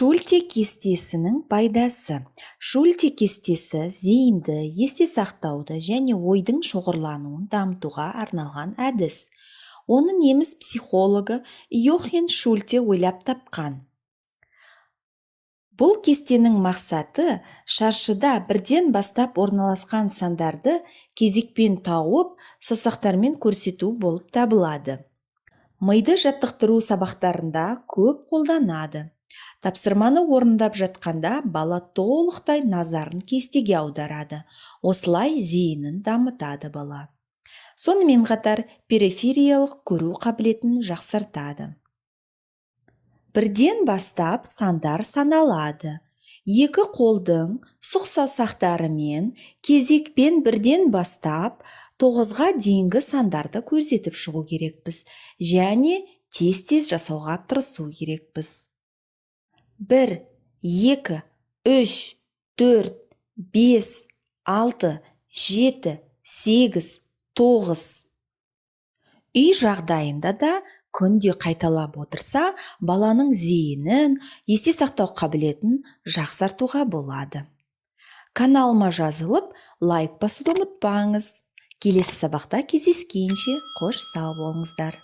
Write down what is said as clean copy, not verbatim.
Шульте кестесінің пайдасы. Шульте кестесі зейінді, есте сақтауды және ойдың шоғырлануын дамытуға арналған әдіс. Оны неміс психологы Йохен Шульте ойлап тапқан. Бұл кестенің мақсаты шаршыда бірден бастап орналасқан сандарды кезекпен тауып, саусақтармен көрсету болып табылады. Миды жаттықтыру сабақтарында көп қолданады. Тапсырманы орындап жатқанда бала толықтай назарын кестеге аударады. Осылай зейінін дамытады бала. Сонымен қатар перифериялық көру қабілетін жақсартады. Бірден бастап сандар саналады. Екі қолдың сұқ саусақтарымен кезекпен бірден бастап 9-ға дейінгі сандарды көрсетіп шығу керекпіз. Және тез жасауға тырысу керекпіз. 1, 2, 3, 4, 5, 6, 7, 8, 9. Үй жағдайында да күнде қайталап отырса, баланың зейінін, есте сақтау қабілетін жақсартуға болады. Каналыма жазылып, лайк басуды ұмытпаңыз. Келесі сабақта кездескенше қош сау болыңыздар.